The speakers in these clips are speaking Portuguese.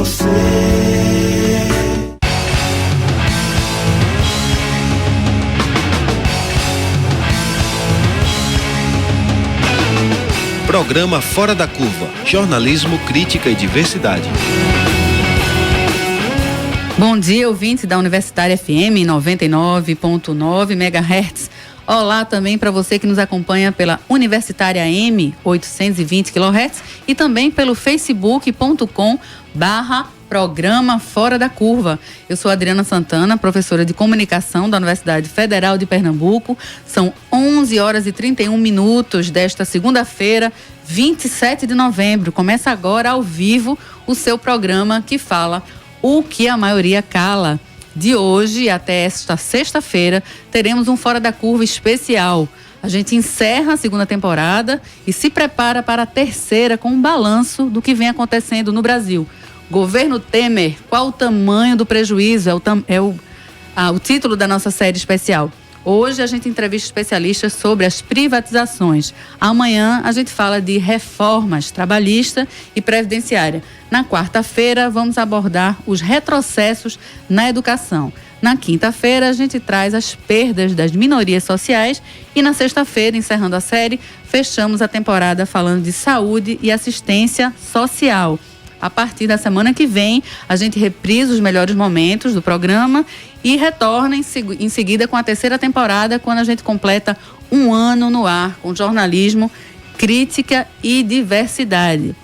você. Programa Fora da Curva, jornalismo, crítica e diversidade. Bom dia, ouvintes da Universitária FM 99.9 MHz. Olá também para você que nos acompanha pela Universitária AM 820 kHz e também pelo facebook.com/Programa Fora da Curva. Eu sou Adriana Santana, professora de Comunicação da Universidade Federal de Pernambuco. São 11h31 desta segunda-feira, 27 de novembro. Começa agora ao vivo o seu programa que fala o que a maioria cala. De hoje até esta sexta-feira, teremos um Fora da Curva especial. A gente encerra a segunda temporada e se prepara para a terceira com um balanço do que vem acontecendo no Brasil. Governo Temer, qual o tamanho do prejuízo? É o título da nossa série especial. Hoje a gente entrevista especialistas sobre as privatizações. Amanhã a gente fala de reformas trabalhista e previdenciária. Na quarta-feira vamos abordar os retrocessos na educação. Na quinta-feira a gente traz as perdas das minorias sociais e na sexta-feira, encerrando a série, fechamos a temporada falando de saúde e assistência social. A partir da semana que vem, a gente reprisa os melhores momentos do programa e retorna em seguida com a terceira temporada, quando a gente completa um ano no ar com jornalismo, crítica e diversidade.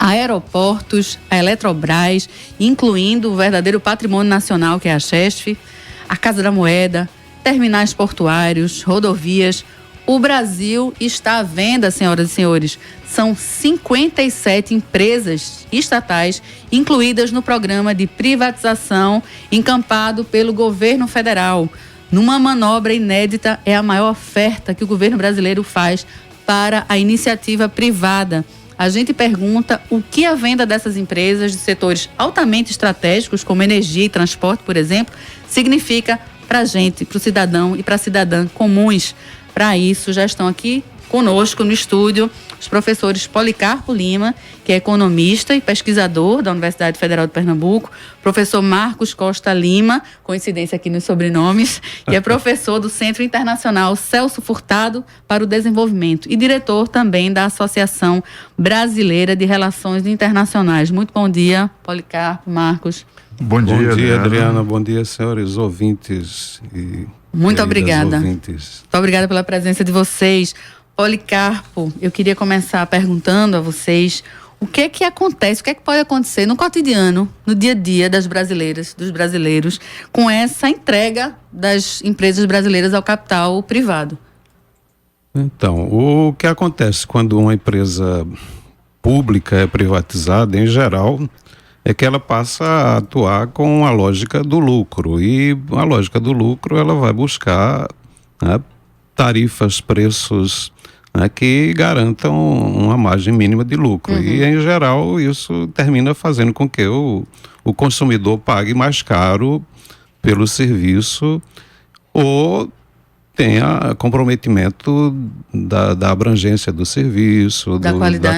Aeroportos, a Eletrobras, incluindo o verdadeiro patrimônio nacional que é a Chesf, a Casa da Moeda, terminais portuários, rodovias. O Brasil está à venda, senhoras e senhores. São 57 empresas estatais incluídas no programa de privatização encampado pelo governo federal. Numa manobra inédita, é a maior oferta que o governo brasileiro faz para a iniciativa privada. A gente pergunta o que a venda dessas empresas de setores altamente estratégicos, como energia e transporte, por exemplo, significa para a gente, para o cidadão e para a cidadã comuns. Para isso, já estão aqui conosco no estúdio os professores Policarpo Lima, que é economista e pesquisador da Universidade Federal de Pernambuco, professor Marcos Costa Lima, coincidência aqui nos sobrenomes, que é professor do Centro Internacional Celso Furtado para o Desenvolvimento e diretor também da Associação Brasileira de Relações Internacionais. Muito bom dia, Policarpo, Marcos. Bom dia, Adriana. Bom dia, senhores ouvintes e muito obrigada. Ouvintes. Muito obrigada pela presença de vocês. Policarpo, eu queria começar perguntando a vocês o que é que acontece, o que é que pode acontecer no cotidiano, no dia a dia das brasileiras, dos brasileiros, com essa entrega das empresas brasileiras ao capital privado. Então, o que acontece quando uma empresa pública é privatizada, em geral, é que ela passa a atuar com a lógica do lucro. E a lógica do lucro, ela vai buscar, né, tarifas, preços, né, que garantam uma margem mínima de lucro. Uhum. E, em geral, isso termina fazendo com que o consumidor pague mais caro pelo serviço ou tenha comprometimento da abrangência do serviço, da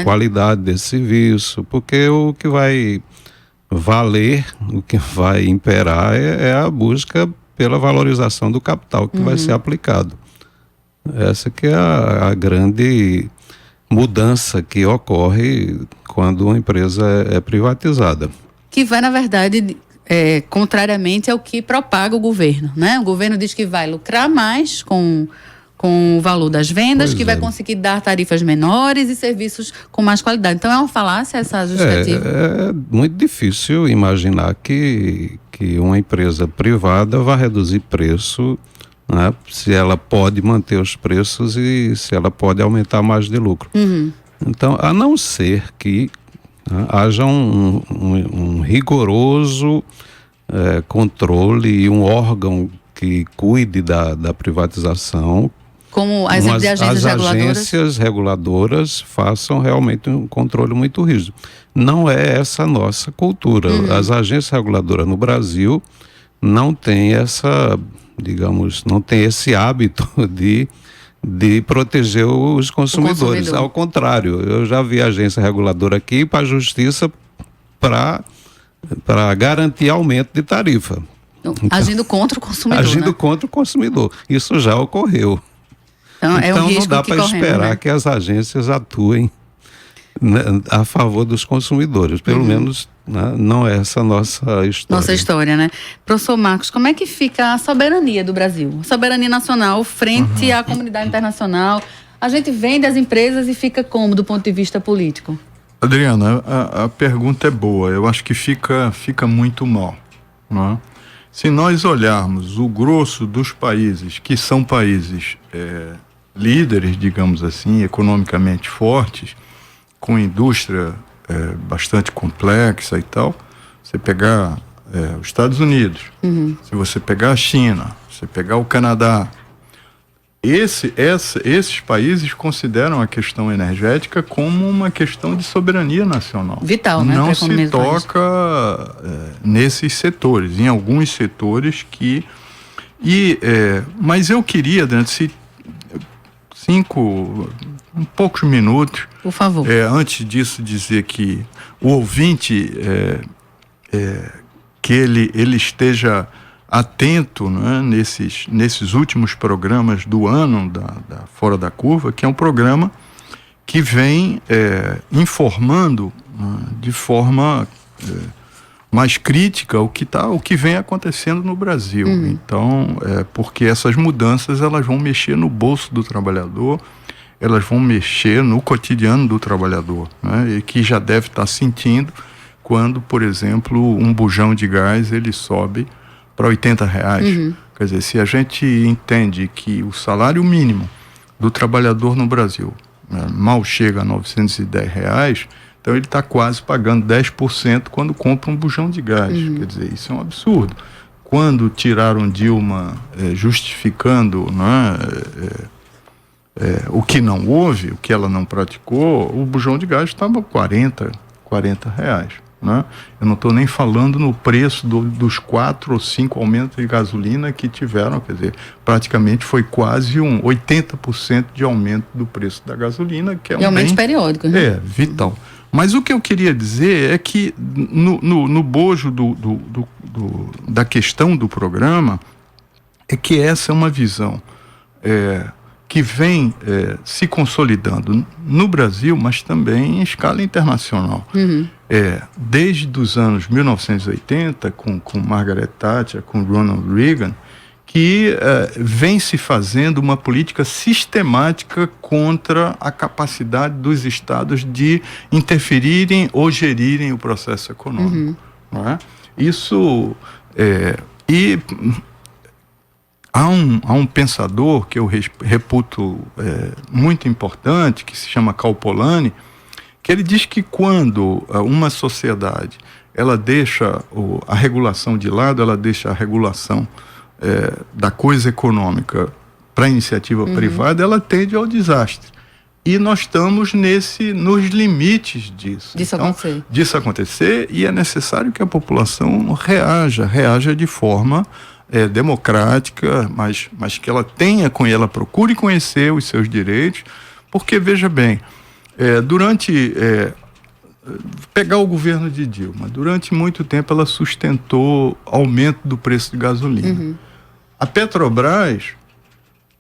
qualidade desse serviço, porque o que vai valer, o que vai imperar é a busca pela valorização do capital que vai ser aplicado. Essa que é a grande mudança que ocorre quando uma empresa é privatizada. Que vai, na verdade, contrariamente ao que propaga o governo, né? O governo diz que vai lucrar mais com o valor das vendas, vai conseguir dar tarifas menores e serviços com mais qualidade. Então é uma falácia essa justificativa? É muito difícil imaginar que uma empresa privada vai reduzir preço, né, se ela pode manter os preços e se ela pode aumentar a margem de lucro. Uhum. Então, a não ser que, né, haja um rigoroso controle e um órgão que cuide da privatização, como as agências reguladoras façam realmente um controle muito rígido. Não é essa a nossa cultura. Uhum. As agências reguladoras no Brasil não têm não tem esse hábito de proteger os consumidores. Ao contrário, eu já vi a agência reguladora aqui para a justiça para para garantir aumento de tarifa. Então, agindo contra o consumidor, Agindo né? contra o consumidor. Isso já ocorreu. Então, Não dá para esperar, né, que as agências atuem, né, a favor dos consumidores. Pelo menos, né, não é essa nossa história. Nossa história, né? Professor Marcos, como é que fica a soberania do Brasil? A soberania nacional frente à comunidade internacional. A gente vende as empresas e fica como do ponto de vista político? Adriana, a pergunta é boa. Eu acho que fica muito mal, não é? Se nós olharmos o grosso dos países, que são países líderes, digamos assim, economicamente fortes, com indústria bastante complexa e tal, você pegar os Estados Unidos, se você pegar a China, você pegar o Canadá, esses países consideram a questão energética como uma questão de soberania nacional. Vital, né? Não se toca nesses setores, em alguns setores que... mas eu queria, durante poucos minutos, por favor, antes disso, dizer que o ouvinte, que ele esteja atento, né, nesses últimos programas do ano da Fora da Curva, que é um programa que vem informando, né, de forma mais crítica o que vem acontecendo no Brasil. Então, porque essas mudanças elas vão mexer no bolso do trabalhador, elas vão mexer no cotidiano do trabalhador, né, e que já deve estar sentindo quando, por exemplo, um bujão de gás ele sobe para R$80. Quer dizer, se a gente entende que o salário mínimo do trabalhador no Brasil, né, mal chega a R$910, então ele está quase pagando 10% quando compra um bujão de gás. Quer dizer, isso é um absurdo. Quando tiraram Dilma justificando, né, o que não houve, o que ela não praticou, o bujão de gás estava R$40. Né? Eu não estou nem falando no preço dos 4 ou 5 aumentos de gasolina que tiveram, quer dizer, praticamente foi quase 80% de aumento do preço da gasolina, que é um aumento bem, periódico, né? Vital. Mas o que eu queria dizer é que no bojo da questão do programa é que essa é uma visão que vem se consolidando no Brasil, mas também em escala internacional. Desde os anos 1980, com Margaret Thatcher, com Ronald Reagan, que vem se fazendo uma política sistemática contra a capacidade dos estados de interferirem ou gerirem o processo econômico. Não é? Isso... Há um pensador que eu reputo muito importante, que se chama Karl Polanyi, que ele diz que quando uma sociedade ela deixa a regulação de lado, ela deixa a regulação da coisa econômica para a iniciativa privada, ela tende ao desastre. E nós estamos nos limites disso. Disso acontecer, e é necessário que a população reaja de forma democrática, mas que ela procure conhecer os seus direitos, porque, veja bem, pegar o governo de Dilma, durante muito tempo ela sustentou aumento do preço de gasolina. A Petrobras,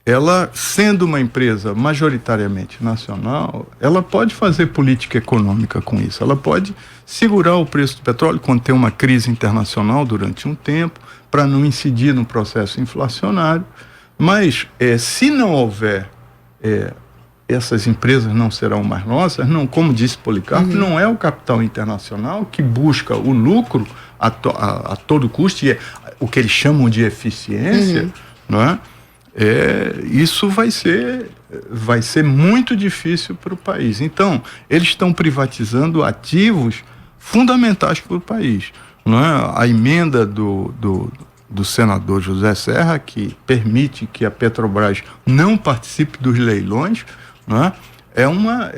ela sendo uma empresa majoritariamente nacional, ela pode fazer política econômica com isso, ela pode segurar o preço do petróleo quando tem uma crise internacional durante um tempo, para não incidir no processo inflacionário, mas se não houver, essas empresas não serão mais nossas, não, como disse Policarpo, não é o capital internacional que busca o lucro a todo custo, e o que eles chamam de eficiência, não é? Isso vai ser muito difícil para o país. Então, eles estão privatizando ativos fundamentais para o país. Não é? A emenda do senador José Serra, que permite que a Petrobras não participe dos leilões, não é? É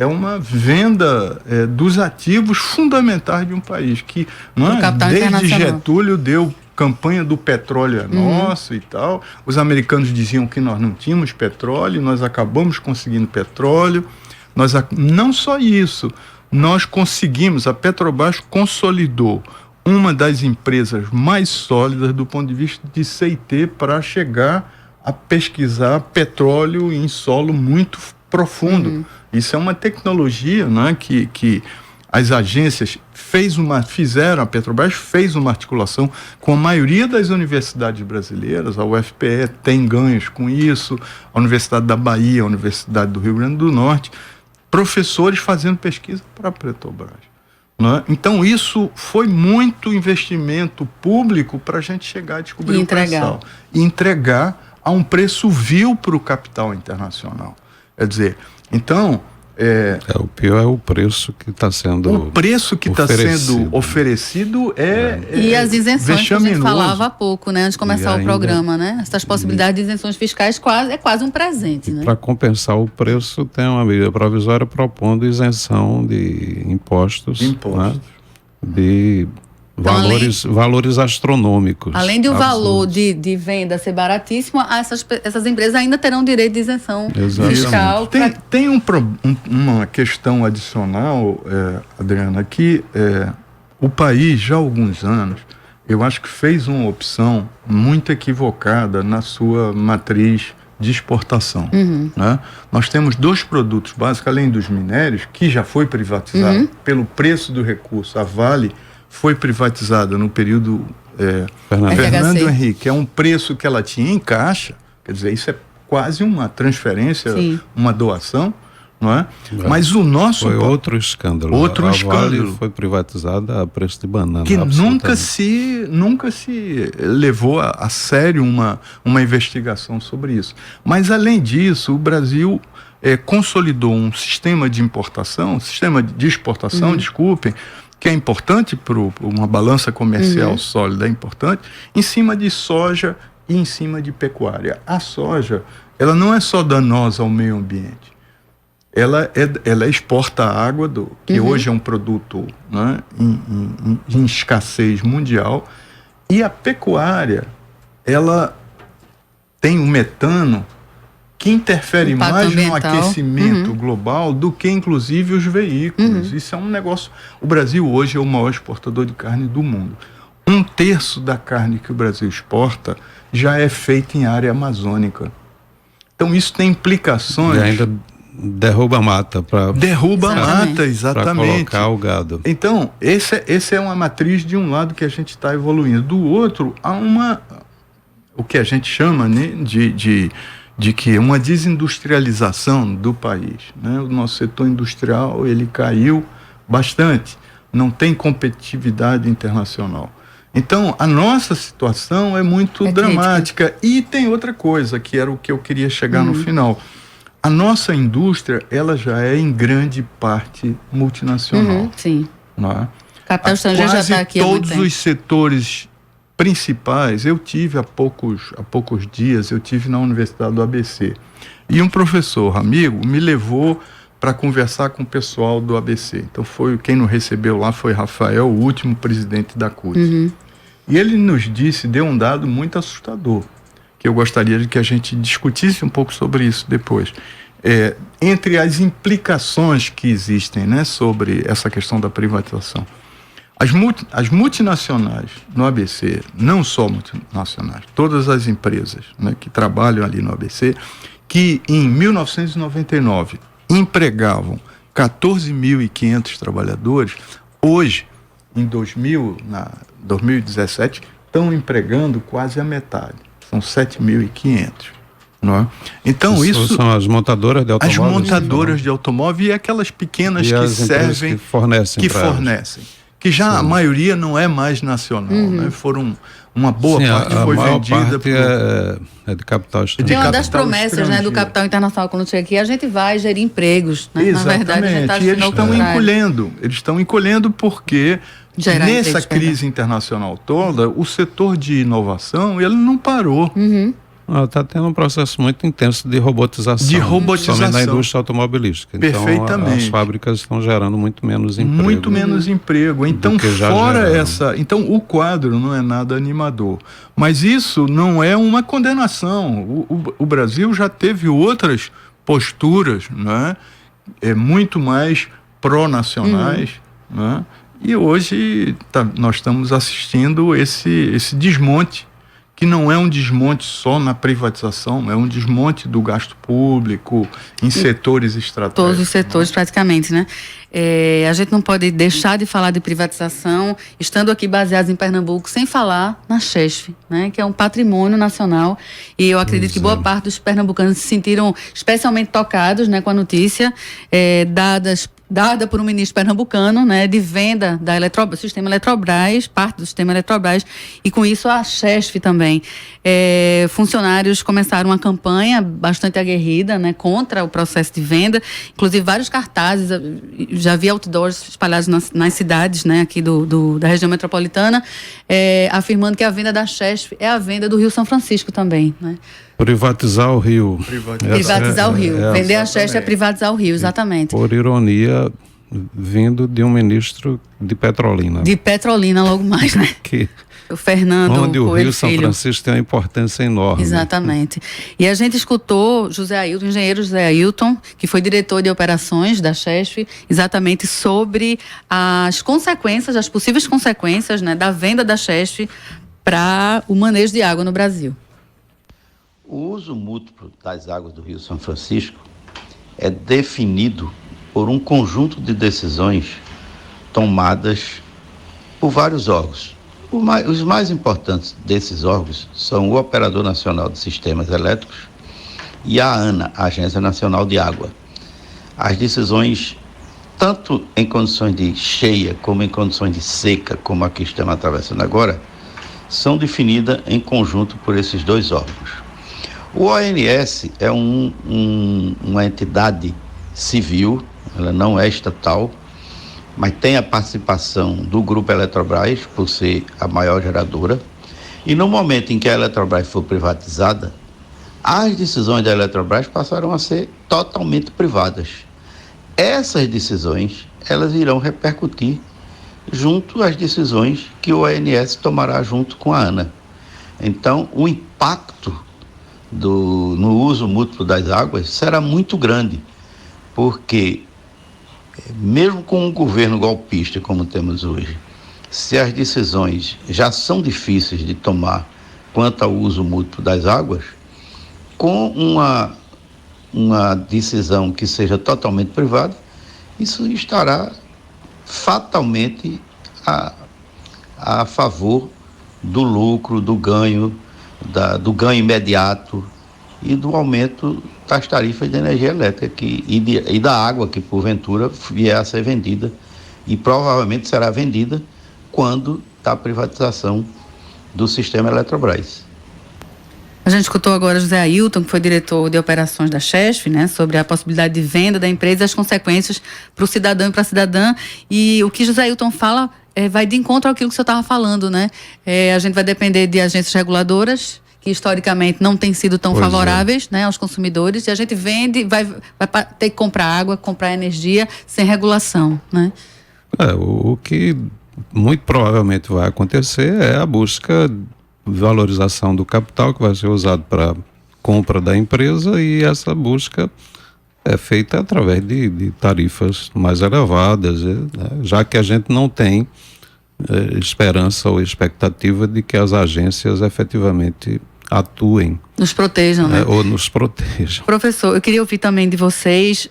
uma venda dos ativos fundamentais de um país, que não é? Desde Getúlio deu campanha do petróleo nosso e tal. Os americanos diziam que nós não tínhamos petróleo, nós acabamos conseguindo petróleo. Não só isso, nós conseguimos, a Petrobras consolidou uma das empresas mais sólidas do ponto de vista de C&T para chegar a pesquisar petróleo em solo muito profundo. Isso é uma tecnologia, né, que as agências fizeram, a Petrobras fez uma articulação com a maioria das universidades brasileiras. A UFPE tem ganhos com isso, a Universidade da Bahia, a Universidade do Rio Grande do Norte, professores fazendo pesquisa para a Petrobras. Né? Então isso foi muito investimento público para a gente chegar a descobrir o pré-sal. E entregar a um preço vil para o capital internacional. Quer dizer, então... o pior é o preço que está sendo O preço que está sendo oferecido e as isenções que a gente falava há pouco, né? Antes de começar o programa, né? Essas possibilidades de isenções fiscais é quase um presente, né? Para compensar o preço, tem uma medida provisória propondo isenção de impostos. Né? De valores astronômicos. Além de o valor de venda ser baratíssimo, essas empresas ainda terão direito de isenção fiscal. Tem uma questão adicional, Adriana, que o país, já há alguns anos, eu acho que fez uma opção muito equivocada na sua matriz de exportação. Né? Nós temos 2 produtos básicos, além dos minérios, que já foi privatizado pelo preço do recurso. A Vale foi privatizada no período Fernando Henrique, é um preço que ela tinha em caixa, quer dizer, isso é quase uma transferência, uma doação, não é? Mas o nosso... Foi outro escândalo. A Vale foi privatizada a preço de banana. Que nunca se levou a sério uma investigação sobre isso. Mas, além disso, o Brasil consolidou um sistema de exportação, desculpem, que é importante para uma balança comercial sólida, é importante, em cima de soja e em cima de pecuária. A soja, ela não é só danosa ao meio ambiente. Ela exporta água, que hoje é um produto, né, em escassez mundial, e a pecuária, ela tem o metano, que interfere mais no aquecimento global do que, inclusive, os veículos. Isso é um negócio... O Brasil hoje é o maior exportador de carne do mundo. 1/3 da carne que o Brasil exporta já é feita em área amazônica. Então, isso tem implicações... E ainda derruba a mata para... Exatamente. Para colocar o gado. Então, esse é uma matriz de um lado que a gente está evoluindo. Do outro, há o que a gente chama, né, de que uma desindustrialização do país, né? O nosso setor industrial, ele caiu bastante, não tem competitividade internacional. Então, a nossa situação é muito dramática. E tem outra coisa, que era o que eu queria chegar no final. A nossa indústria, ela já é em grande parte multinacional. Sim. Não é? Capital estrangeiro já está aqui há muito tempo. Todos os setores principais, eu tive há poucos dias, eu tive na Universidade do ABC. E um professor amigo me levou para conversar com o pessoal do ABC. Então quem nos recebeu lá foi Rafael, o último presidente da CUT. E ele nos deu um dado muito assustador, que eu gostaria de que a gente discutisse um pouco sobre isso depois. Entre as implicações que existem, né, sobre essa questão da privatização. As multinacionais no ABC, não só multinacionais, todas as empresas, né, que trabalham ali no ABC, que em 1999 empregavam 14.500 trabalhadores, hoje, em 2017, estão empregando quase a metade, são 7.500. Não é? Então isso são as montadoras de automóveis. As montadoras de automóvel e aquelas pequenas que servem, que fornecem. Que já a maioria não é mais nacional, né? Foram uma boa parte foi vendida é de capital estrangeiro. Tem uma das promessas, né, do capital internacional quando chega aqui, a gente vai gerir empregos, né? Exatamente. Na verdade, a gente tá, e eles estão encolhendo porque nessa crise internacional toda, o setor de inovação, ele não parou. Está tendo um processo muito intenso de robotização. Somente na indústria automobilística. Perfeitamente. Então, as fábricas estão gerando muito menos emprego. Muito menos emprego. Então, então, o quadro não é nada animador. Mas isso não é uma condenação. O Brasil já teve outras posturas, né? Muito mais pró-nacionais, né? E hoje nós estamos assistindo esse desmonte, que não é um desmonte só na privatização, é um desmonte do gasto público em setores estratégicos. Todos os setores, praticamente, né? A gente não pode deixar de falar de privatização, estando aqui baseados em Pernambuco, sem falar na Chesf, né? Que é um patrimônio nacional. E eu acredito que boa parte dos pernambucanos se sentiram especialmente tocados, né, com a notícia dada por um ministro pernambucano, né, de venda do sistema Eletrobras, parte do sistema Eletrobras, e com isso a Chesf também. Funcionários começaram uma campanha bastante aguerrida, né, contra o processo de venda, inclusive vários cartazes, já vi outdoors espalhados nas cidades, né, aqui da região metropolitana, afirmando que a venda da Chesf é a venda do Rio São Francisco também, né? Privatizar o rio. Privatizar o rio. Vender a Chesf é privatizar o rio, exatamente. Por ironia, vindo de um ministro de Petrolina. De Petrolina logo mais, né? O Fernando onde o Coelho Rio São Filho. Francisco tem uma importância enorme. Exatamente. E a gente escutou o engenheiro José Ailton, que foi diretor de operações da Chesf, exatamente sobre as consequências, as possíveis consequências, né, da venda da Chesf para o manejo de água no Brasil. O uso múltiplo das águas do Rio São Francisco é definido por um conjunto de decisões tomadas por vários órgãos. Os mais importantes desses órgãos são o Operador Nacional de Sistemas Elétricos e a ANA, a Agência Nacional de Água. As decisões, tanto em condições de cheia como em condições de seca, como a que estamos atravessando agora, são definidas em conjunto por esses dois órgãos. O ONS é uma entidade civil, ela não é estatal, mas tem a participação do Grupo Eletrobras, por ser a maior geradora. E no momento em que a Eletrobras for privatizada, as decisões da Eletrobras passaram a ser totalmente privadas. Essas decisões, elas irão repercutir junto às decisões que o ONS tomará junto com a ANA. Então, o impacto no uso múltiplo das águas será muito grande, porque mesmo com um governo golpista como temos hoje, se as decisões já são difíceis de tomar quanto ao uso múltiplo das águas, com uma decisão que seja totalmente privada, isso estará fatalmente a favor do lucro, do ganho imediato e do aumento das tarifas de energia elétrica e da água que porventura vier a ser vendida e provavelmente será vendida quando da privatização do sistema Eletrobras. A gente escutou agora José Ailton, que foi diretor de operações da Chesf, né, sobre a possibilidade de venda da empresa e as consequências para o cidadão e para a cidadã. E o que José Ailton fala vai de encontro àquilo que o senhor estava falando, né? A gente vai depender de agências reguladoras, que historicamente não têm sido tão favoráveis, né, aos consumidores, e a gente vende, vai ter que comprar água, comprar energia sem regulação, né? O que muito provavelmente vai acontecer é a busca de valorização do capital que vai ser usado para compra da empresa, e essa busca é feita através de tarifas mais elevadas, né, já que a gente não tem esperança ou expectativa de que as agências efetivamente atuem. Nos protejam, né? Ou nos protejam. Professor, eu queria ouvir também de vocês,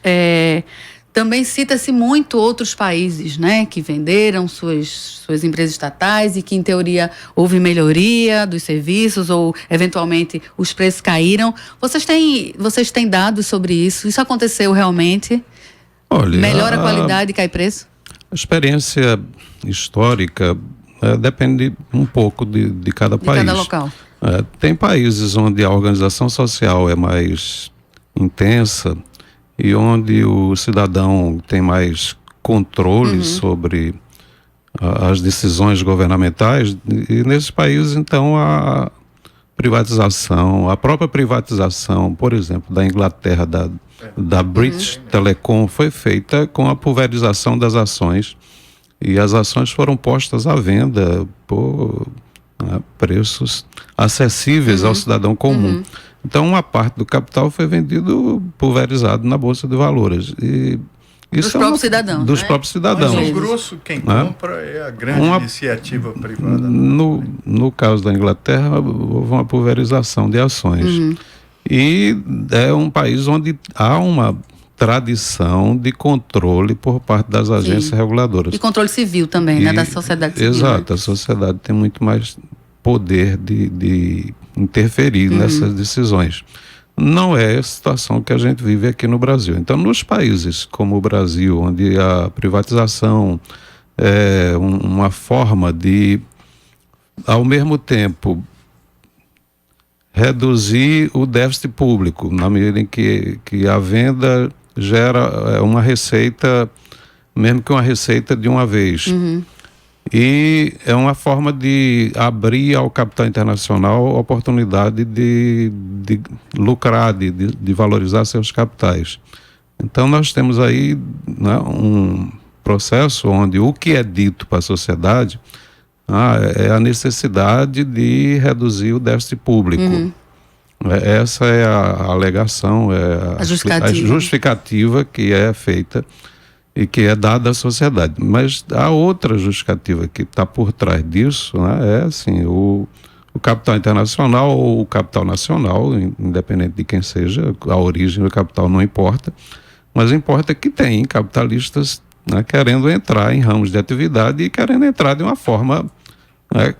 também cita-se muito outros países, né, que venderam suas empresas estatais e que, em teoria, houve melhoria dos serviços ou, eventualmente, os preços caíram. Vocês têm dados sobre isso? Isso aconteceu realmente? Olha, melhora a qualidade e cai preço? A experiência histórica depende um pouco de cada país. De cada local. Tem países onde a organização social é mais intensa e onde o cidadão tem mais controle sobre as decisões governamentais, e nesses países, então, a própria privatização, por exemplo, da Inglaterra, da British Telecom, foi feita com a pulverização das ações, e as ações foram postas à venda por preços acessíveis ao cidadão comum. Então, uma parte do capital foi vendido pulverizado na Bolsa de Valores. E Dos próprios cidadãos. Dos né? próprios cidadãos. Mas, no grosso, quem compra é a grande iniciativa privada. No caso da Inglaterra, houve uma pulverização de ações. E é um país onde há uma tradição de controle por parte das agências reguladoras. E controle civil também, né? Da sociedade civil. Exato, a sociedade tem muito mais poder de interferir nessas decisões. Não é a situação que a gente vive aqui no Brasil. Então, nos países como o Brasil, onde a privatização é uma forma de, ao mesmo tempo, reduzir o déficit público, na medida em que a venda gera uma receita, mesmo que uma receita de uma vez. E é uma forma de abrir ao capital internacional a oportunidade de lucrar, de valorizar seus capitais. Então nós temos aí, né, um processo onde o que é dito para a sociedade é a necessidade de reduzir o déficit público. Essa é a alegação, a justificativa que é feita e que é dada à sociedade. Mas a outra justificativa que está por trás disso, né, é assim, o capital internacional ou o capital nacional, independente de quem seja, a origem do capital não importa, mas importa que tem capitalistas, né, querendo entrar em ramos de atividade e querendo entrar de uma forma, né,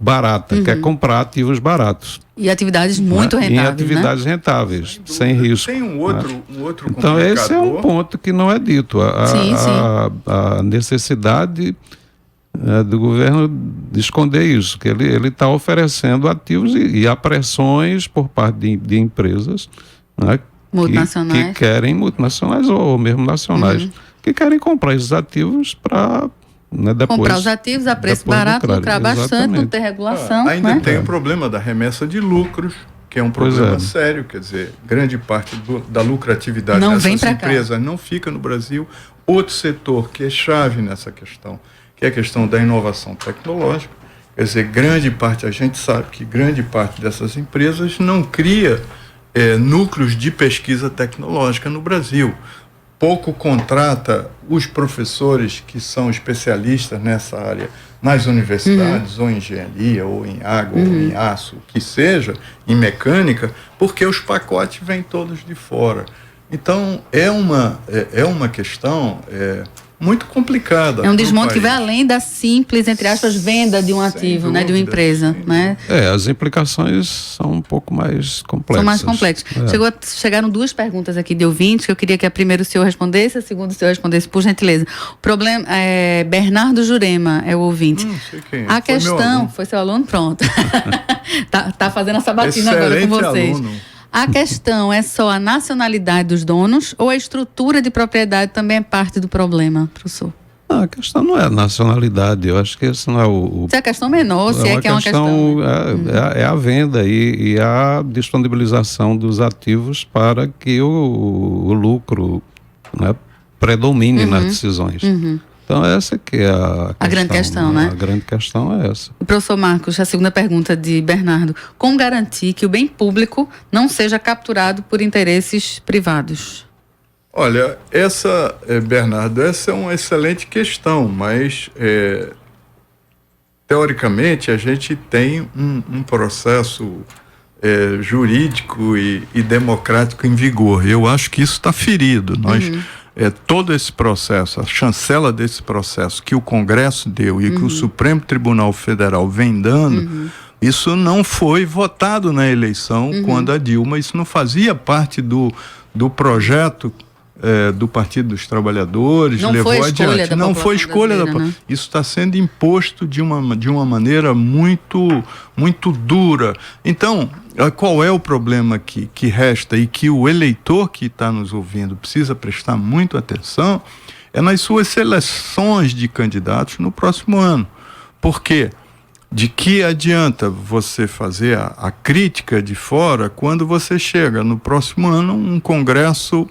barata, quer comprar ativos baratos. E atividades muito rentáveis, em atividades rentáveis, sem risco. Tem um outro Então esse é um ponto que não é dito. A necessidade do governo de esconder isso, que ele está oferecendo ativos e há pressões por parte de empresas, né, multinacionais. que querem, multinacionais ou mesmo nacionais, que querem comprar esses ativos para... depois, comprar os ativos a preço barato, lucrar bastante, não ter regulação. Ainda né? tem o problema da remessa de lucros, que é um problema sério, quer dizer, grande parte da lucratividade dessas empresas não fica no Brasil. Outro setor que é chave nessa questão, que é a questão da inovação tecnológica, quer dizer, a gente sabe que grande parte dessas empresas não cria núcleos de pesquisa tecnológica no Brasil. Pouco contrata os professores que são especialistas nessa área nas universidades, ou em engenharia, ou em água, ou em aço, que seja, em mecânica, porque os pacotes vêm todos de fora. Então, é uma questão muito complicada. É um desmonte que vai além da simples, entre aspas, venda de um ativo, né, de uma empresa. Né? As implicações são um pouco mais complexas. São mais complexas. Chegaram duas perguntas aqui de ouvintes, que eu queria que a primeira o senhor respondesse, a segunda o senhor respondesse, por gentileza. O problema é Bernardo Jurema, é o ouvinte. Sei quem é. A questão... Foi seu aluno? Pronto. tá fazendo a sabatina agora com vocês. Aluno. A questão é só a nacionalidade dos donos ou a estrutura de propriedade também é parte do problema, professor? Não, a questão não é a nacionalidade, eu acho que esse não é o... Se é a questão menor, se é que é uma questão... É a venda e a disponibilização dos ativos para que o lucro, né, predomine nas decisões. Então essa que é a grande questão, né? A grande questão é essa. Professor Marcos, a segunda pergunta de Bernardo. Como garantir que o bem público não seja capturado por interesses privados? Olha, Bernardo, essa é uma excelente questão, mas teoricamente a gente tem um processo jurídico e democrático em vigor. Eu acho que isso está ferido. Todo esse processo, a chancela desse processo que o Congresso deu e que o Supremo Tribunal Federal vem dando, isso não foi votado na eleição quando a Dilma, isso não fazia parte do projeto do Partido dos Trabalhadores, não levou adiante. Não foi escolha da população. Isso está sendo imposto de uma maneira muito, muito dura. Então, qual é o problema que resta e que o eleitor que está nos ouvindo precisa prestar muito atenção? É nas suas seleções de candidatos no próximo ano. Por quê? De que adianta você fazer a crítica de fora quando você chega no próximo ano um Congresso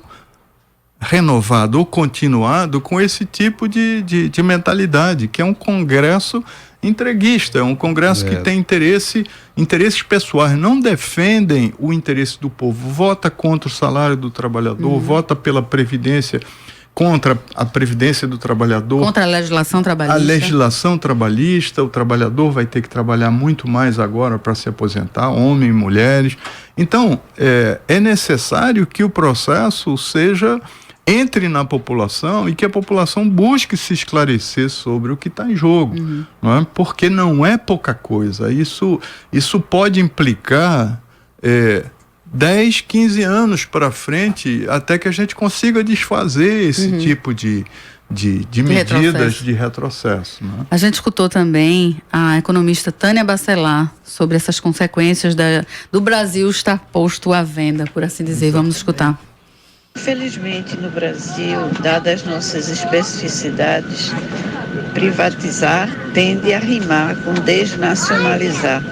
renovado ou continuado com esse tipo de mentalidade, que é um Congresso entreguista, é um Congresso que tem interesses pessoais, não defendem o interesse do povo, vota contra o salário do trabalhador, vota pela Previdência, contra a Previdência do Trabalhador, contra a legislação trabalhista. A legislação trabalhista, o trabalhador vai ter que trabalhar muito mais agora para se aposentar, homens e mulheres. Então, é necessário que o processo entre na população e que a população busque se esclarecer sobre o que está em jogo, não é? Porque não é pouca coisa. Isso pode implicar 10, 15 anos para frente até que a gente consiga desfazer esse tipo de medidas de retrocesso. Né? A gente escutou também a economista Tânia Bacelar sobre essas consequências do Brasil estar posto à venda, por assim dizer. Vamos escutar. Infelizmente, no Brasil, dadas nossas especificidades, privatizar tende a rimar com desnacionalizar.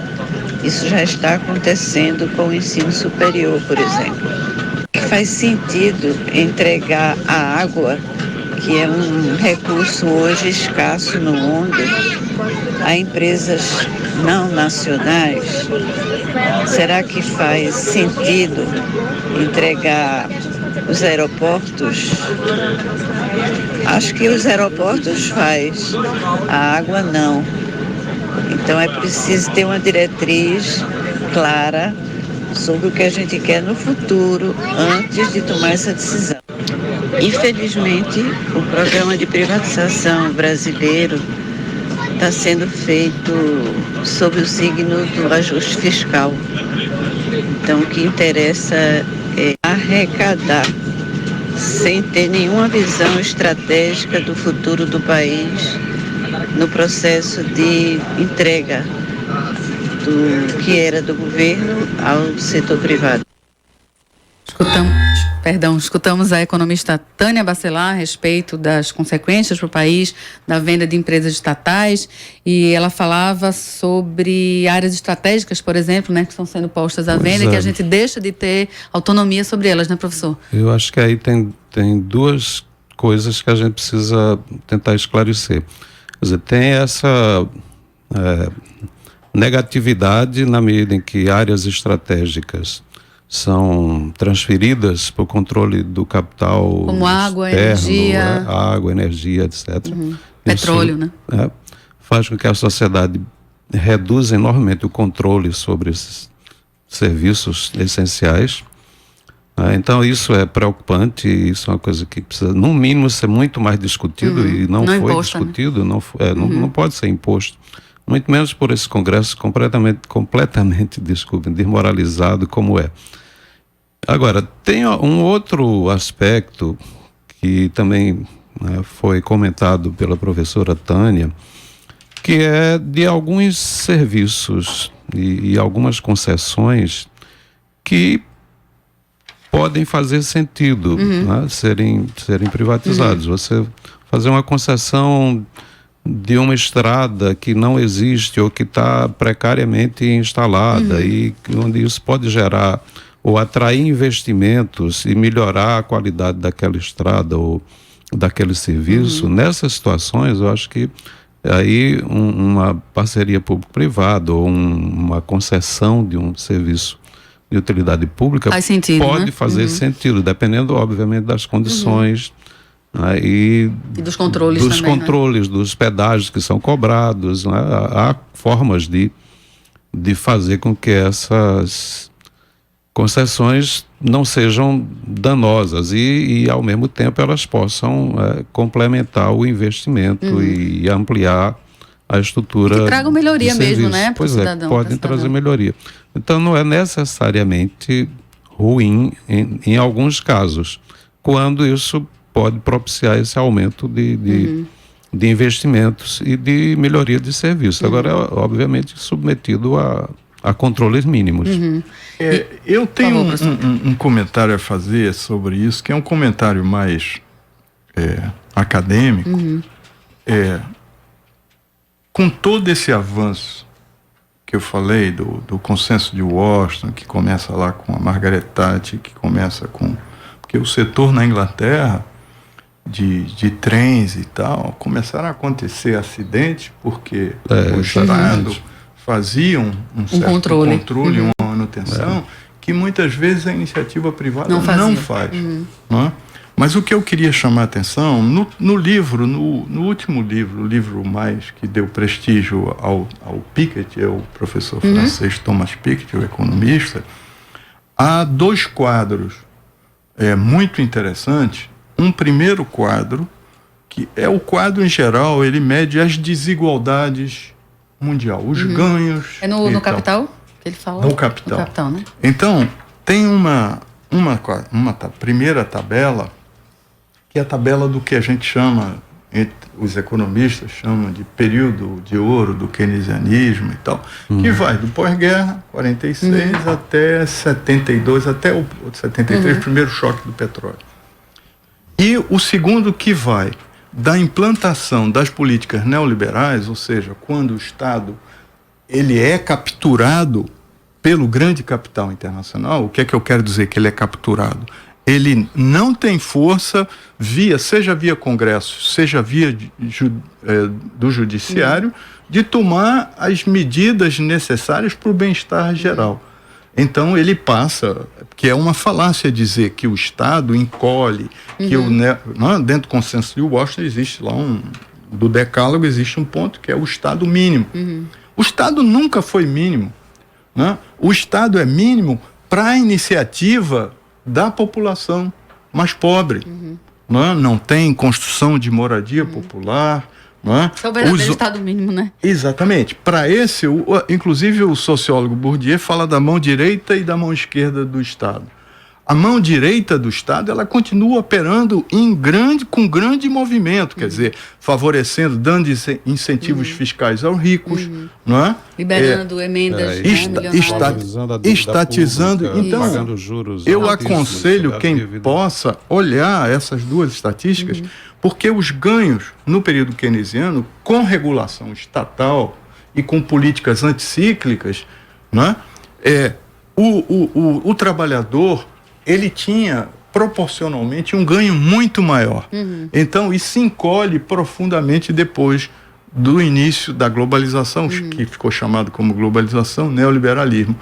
Isso já está acontecendo com o ensino superior, por exemplo. Faz sentido entregar a água, que é um recurso hoje escasso no mundo, a empresas não nacionais? Será que faz sentido entregar os aeroportos? Acho que os aeroportos faz, a água não. Então é preciso ter uma diretriz clara sobre o que a gente quer no futuro antes de tomar essa decisão. Infelizmente, o programa de privatização brasileiro está sendo feito sob o signo do ajuste fiscal. Então, o que interessa é arrecadar, sem ter nenhuma visão estratégica do futuro do país no processo de entrega do que era do governo ao setor privado. Escutamos a economista Tânia Bacelar a respeito das consequências para o país da venda de empresas estatais, e ela falava sobre áreas estratégicas, por exemplo, né, que estão sendo postas à venda, e que a gente deixa de ter autonomia sobre elas, né, professor? Eu acho que aí tem duas coisas que a gente precisa tentar esclarecer. Quer dizer, tem essa negatividade na medida em que áreas estratégicas são transferidas para o controle do capital como água, externo, água, energia, etc. Petróleo, né? Faz com que a sociedade reduza enormemente o controle sobre esses serviços essenciais. Então isso é preocupante, isso é uma coisa que precisa, no mínimo, ser muito mais discutido, e não foi imposto, discutido, né? Não pode ser imposto. Muito menos por esse Congresso completamente, desmoralizado como é. Agora, tem um outro aspecto que também foi comentado pela professora Tânia, que é de alguns serviços e algumas concessões que podem fazer sentido serem privatizados. Você fazer uma concessão de uma estrada que não existe ou que está precariamente instalada e onde isso pode gerar ou atrair investimentos e melhorar a qualidade daquela estrada ou daquele serviço. Nessas situações, eu acho que aí uma parceria público-privada ou uma concessão de um serviço de utilidade pública faz sentido, pode fazer sentido, dependendo, obviamente, das condições e dos controles dos também, controles, dos pedágios que são cobrados. Há formas de fazer com que essas concessões não sejam danosas e ao mesmo tempo elas possam complementar o investimento e ampliar a estrutura. Que tragam melhoria mesmo, né, para o cidadão. Podem trazer melhoria. Então não é necessariamente ruim em alguns casos, quando isso pode propiciar esse aumento de investimentos e de melhoria de serviço. Agora, é obviamente submetido a controles mínimos. Eu tenho um comentário a fazer sobre isso, que é um comentário mais acadêmico. Com todo esse avanço que eu falei do consenso de Washington, que começa lá com a Margaret Thatcher, que começa com... Porque o setor na Inglaterra de trens e tal, começaram a acontecer acidentes porque o Estado fazia um certo controle, uma manutenção que muitas vezes a iniciativa privada não faz. Não é? Mas o que eu queria chamar a atenção, no livro, no último livro, o livro mais que deu prestígio ao Piketty, é o professor francês Thomas Piketty, o economista, há 2 quadros muito interessantes. Um primeiro quadro, que é o quadro em geral, ele mede as desigualdades mundial, os ganhos. É no Capital que ele fala? No Capital. No Capital, né? Então, tem uma primeira tabela, que é a tabela do que a gente chama, os economistas chamam de período de ouro do keynesianismo e tal, que vai do pós-guerra, 46, até 72, até o 73, primeiro choque do petróleo. E o segundo que vai da implantação das políticas neoliberais, ou seja, quando o Estado ele é capturado pelo grande capital internacional. O que é que eu quero dizer que ele é capturado? Ele não tem força seja via Congresso, seja via do Judiciário, de tomar as medidas necessárias para o bem-estar geral. Então ele passa, que é uma falácia dizer que o Estado encolhe, que dentro do consenso de Washington existe lá do decálogo existe um ponto que é o Estado mínimo. O Estado nunca foi mínimo, né? O Estado é mínimo para a iniciativa da população mais pobre. Não tem construção de moradia popular. É o verdadeiro Estado mínimo, né? Exatamente. Para esse, inclusive o sociólogo Bourdieu fala da mão direita e da mão esquerda do Estado. A mão direita do Estado, ela continua operando com grande movimento, quer dizer, favorecendo, dando incentivos fiscais aos ricos, não é? Liberando emendas, estatizando. Pública, então, pagando juros eu aconselho quem possa olhar essas 2 estatísticas, porque os ganhos no período keynesiano, com regulação estatal e com políticas anticíclicas, não é? O trabalhador ele tinha proporcionalmente um ganho muito maior. Então, isso se encolhe profundamente depois do início da globalização, que ficou chamado como globalização, neoliberalismo.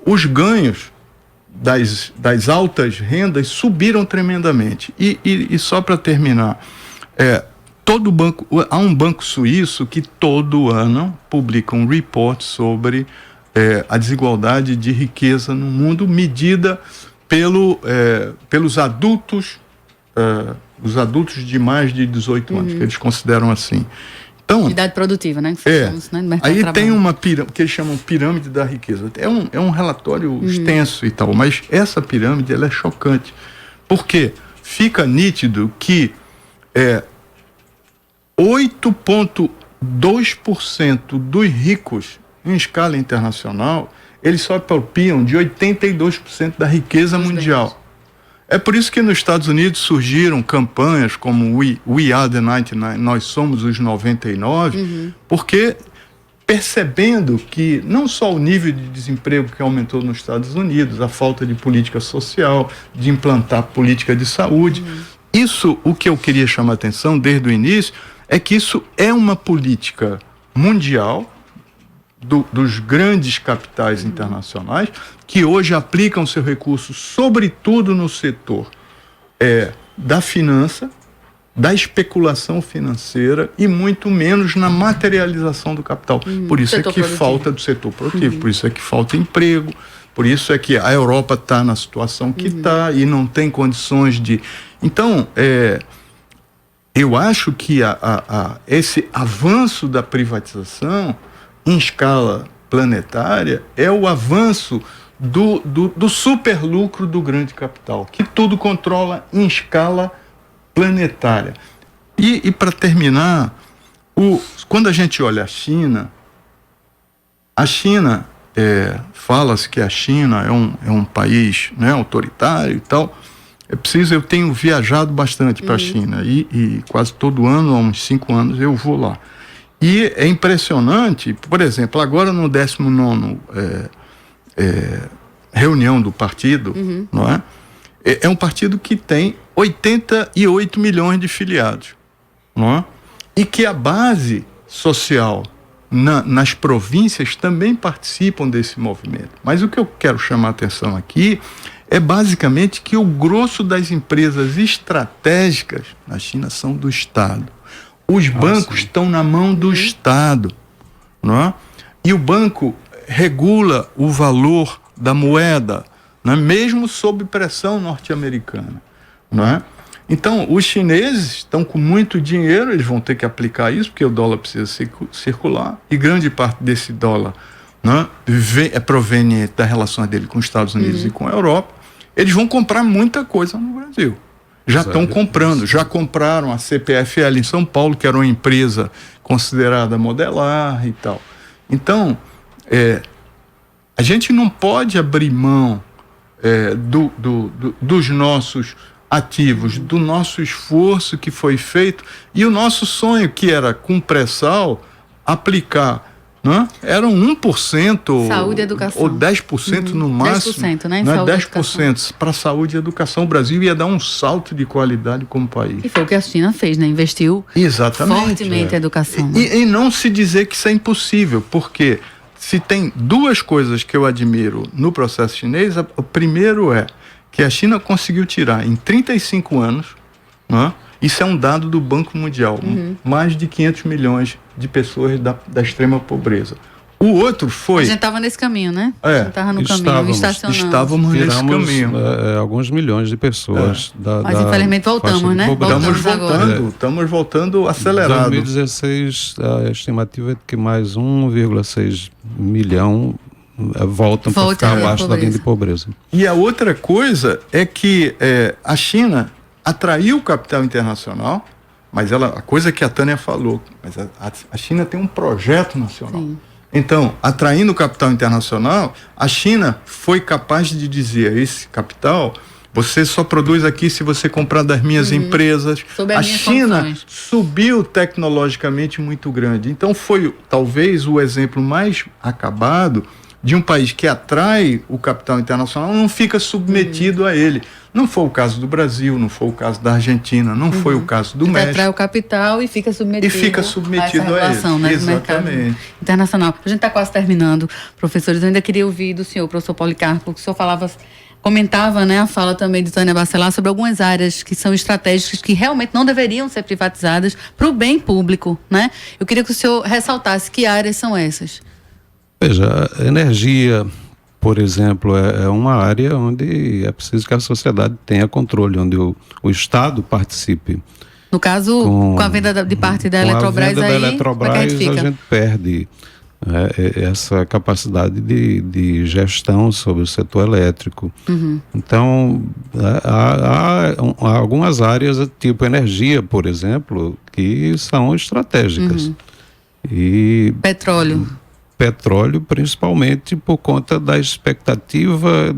Os ganhos das altas rendas subiram tremendamente. E só para terminar, há um banco suíço que todo ano publica um report sobre a desigualdade de riqueza no mundo, medida pelos adultos, os adultos de mais de 18 anos, que eles consideram assim. Então, idade produtiva, né? Aí tem uma pirâmide, que eles chamam pirâmide da riqueza. É um relatório extenso e tal, mas essa pirâmide ela é chocante, porque fica nítido que 8,2% dos ricos em escala internacional, eles só apropriam de 82% da riqueza mundial. É por isso que nos Estados Unidos surgiram campanhas como We Are the 99, nós somos os 99, porque percebendo que não só o nível de desemprego que aumentou nos Estados Unidos, a falta de política social, de implantar política de saúde, isso, o que eu queria chamar a atenção desde o início, é que isso é uma política mundial, dos grandes capitais internacionais, que hoje aplicam seu recurso sobretudo no setor da finança, da especulação financeira e muito menos na materialização do capital. Por isso é que falta do setor produtivo, por isso é que falta emprego, por isso é que a Europa está na situação que está e não tem condições de... Então, eu acho que esse avanço da privatização em escala planetária é o avanço do superlucro do grande capital, que tudo controla em escala planetária. E para terminar, quando a gente olha a China, fala-se que a China é um país, né, autoritário e tal. Eu tenho viajado bastante para a China e quase todo ano, há uns 5 anos, eu vou lá. E é impressionante, por exemplo, agora no 19º reunião do partido, não é? É um partido que tem 88 milhões de filiados, não é? E que a base social nas províncias também participam desse movimento. Mas o que eu quero chamar a atenção aqui é basicamente que o grosso das empresas estratégicas na China são do Estado. Os bancos estão na mão do Estado, não é? E o banco regula o valor da moeda, não é? Mesmo sob pressão norte-americana, não é? Então, os chineses estão com muito dinheiro, eles vão ter que aplicar isso, porque o dólar precisa circular, e grande parte desse dólar, né, é proveniente das relações dele com os Estados Unidos e com a Europa. Eles vão comprar muita coisa no Brasil. Já estão comprando, já compraram a CPFL em São Paulo, que era uma empresa considerada modelar e tal. Então, a gente não pode abrir mão dos nossos ativos, do nosso esforço que foi feito e o nosso sonho, que era com pré-sal aplicar, né? Eram 1% saúde e educação, ou 10% no máximo, 10%, né? Não é 10% para saúde e educação. O Brasil ia dar um salto de qualidade como país. E foi o que a China fez, né? Investiu fortemente em educação. Né? E não se dizer que isso é impossível, porque se tem duas coisas que eu admiro no processo chinês, o primeiro é que a China conseguiu tirar em 35 anos, né? Isso é um dado do Banco Mundial, mais de 500 milhões de pessoas da extrema pobreza. O outro foi... A gente estava nesse caminho, né? A gente estava no caminho, estacionando. Estávamos nesse caminho. Alguns milhões de pessoas. Mas infelizmente voltamos, né? Estamos voltando acelerado. Em 2016, a estimativa é de que mais 1,6 milhão voltam para ficar abaixo da linha de pobreza. E a outra coisa é que a China atraiu o capital internacional, mas a coisa que a Tânia falou, mas a China tem um projeto nacional. Sim. Então, atraindo o capital internacional, a China foi capaz de dizer a esse capital: você só produz aqui se você comprar das minhas empresas. A China subiu tecnologicamente muito grande. Então, foi talvez o exemplo mais acabado de um país que atrai o capital internacional, não fica submetido a ele. Não foi o caso do Brasil, não foi o caso da Argentina, não foi o caso do México. Atrai o capital e fica submetido a ele. Né, exatamente. Internacional. A gente está quase terminando, professores. Eu ainda queria ouvir do senhor, professor Policarpo, que o senhor comentava, né, a fala também de Tânia Bacelar sobre algumas áreas que são estratégicas, que realmente não deveriam ser privatizadas para o bem público, né? Eu queria que o senhor ressaltasse que áreas são essas. Veja, a energia, por exemplo, é uma área onde é preciso que a sociedade tenha controle, onde o Estado participe. No caso, com a venda de parte da Eletrobras, a gente perde essa capacidade de gestão sobre o setor elétrico. Então, há algumas áreas, tipo energia, por exemplo, que são estratégicas. E petróleo, principalmente por conta da expectativa,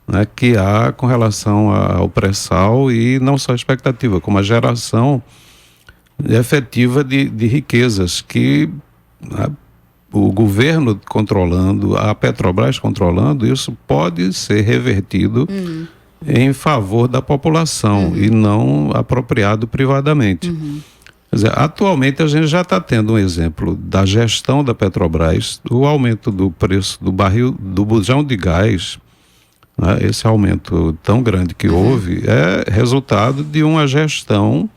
né, que há com relação ao pré-sal, e não só a expectativa, como a geração efetiva de riquezas que o governo controlando, a Petrobras controlando, isso pode ser revertido em favor da população e não apropriado privadamente. Quer dizer, atualmente a gente já está tendo um exemplo da gestão da Petrobras, o aumento do preço do barril, do bujão de gás, né, esse aumento tão grande que houve, é resultado de uma gestão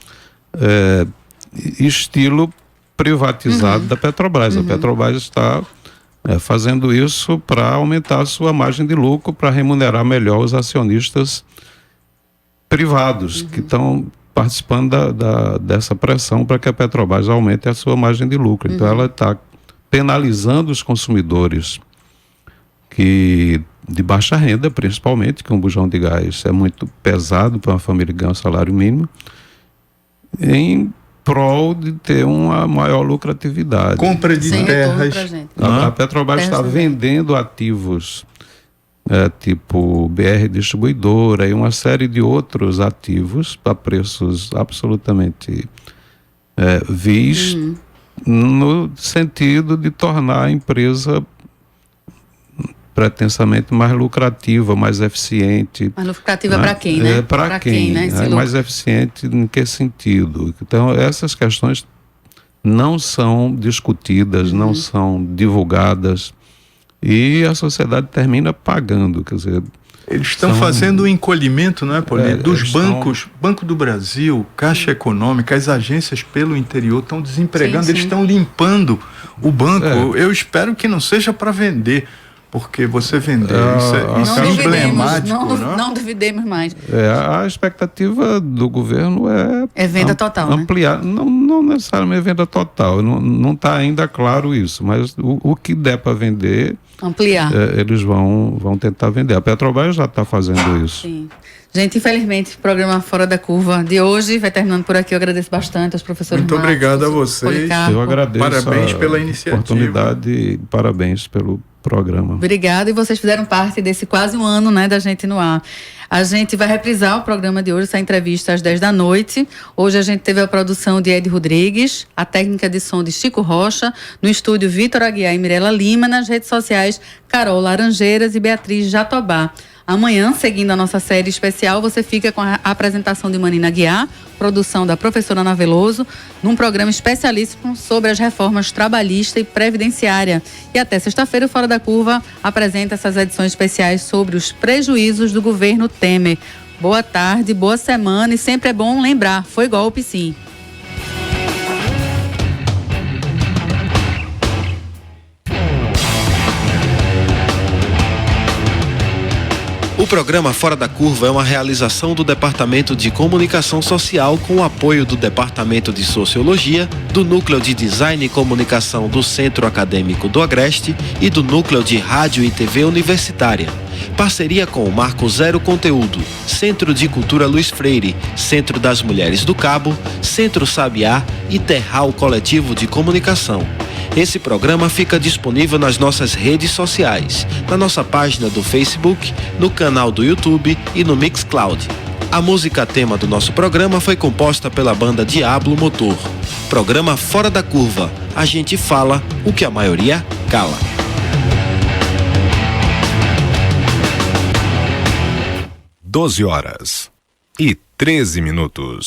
estilo privatizado da Petrobras. A Petrobras está fazendo isso para aumentar a sua margem de lucro, para remunerar melhor os acionistas privados que estão participando dessa pressão para que a Petrobras aumente a sua margem de lucro. Então ela está penalizando os consumidores de baixa renda, principalmente, que um bujão de gás é muito pesado para uma família que ganha um salário mínimo, em prol de ter uma maior lucratividade. Compra de terras. A Petrobras está vendendo ativos tipo BR Distribuidora e uma série de outros ativos a preços absolutamente vis, no sentido de tornar a empresa pretensamente mais lucrativa, mais eficiente. Mais lucrativa para quem, né? Para quem, né? Mais eficiente em que sentido? Então, essas questões não são discutidas, não são divulgadas, e a sociedade termina pagando. Quer dizer, Eles estão fazendo o encolhimento, não é, Paulinho? Dos bancos, Banco do Brasil, Caixa Econômica, as agências pelo interior estão desempregando, eles estão limpando o banco. Eu espero que não seja para vender, porque você vender, isso é emblemático. Não duvidemos mais. A expectativa do governo é venda total, ampliar, né? Não necessariamente venda total, não está ainda claro isso, mas o que der para vender, ampliar. Eles vão tentar vender. A Petrobras já está fazendo isso. Sim. Gente, infelizmente, o programa Fora da Curva de hoje vai terminando por aqui. Eu agradeço bastante aos professores. Muito obrigado a vocês. Policarpo. Eu agradeço. Parabéns pela iniciativa. Oportunidade e parabéns pelo programa. Obrigada, e vocês fizeram parte desse quase um ano, né, da gente no ar. A gente vai reprisar o programa de hoje, essa entrevista às 10 da noite. Hoje a gente teve a produção de Ed Rodrigues, a técnica de som de Chico Rocha, no estúdio Vitor Aguiar e Mirela Lima, nas redes sociais Carol Laranjeiras e Beatriz Jatobá. Amanhã, seguindo a nossa série especial, você fica com a apresentação de Manina Aguiar, produção da professora Ana Veloso, num programa especialíssimo sobre as reformas trabalhista e previdenciária. E até sexta-feira, o Fora da Curva apresenta essas edições especiais sobre os prejuízos do governo Temer. Boa tarde, boa semana, e sempre é bom lembrar, foi golpe sim. O programa Fora da Curva é uma realização do Departamento de Comunicação Social com o apoio do Departamento de Sociologia, do Núcleo de Design e Comunicação do Centro Acadêmico do Agreste e do Núcleo de Rádio e TV Universitária. Parceria com o Marco Zero Conteúdo, Centro de Cultura Luiz Freire, Centro das Mulheres do Cabo, Centro Sabiá e Terral Coletivo de Comunicação. Esse programa fica disponível nas nossas redes sociais, na nossa página do Facebook, no canal do YouTube e no Mixcloud. A música tema do nosso programa foi composta pela banda Diablo Motor. Programa Fora da Curva. A gente fala o que a maioria cala. 12 horas e 13 minutos.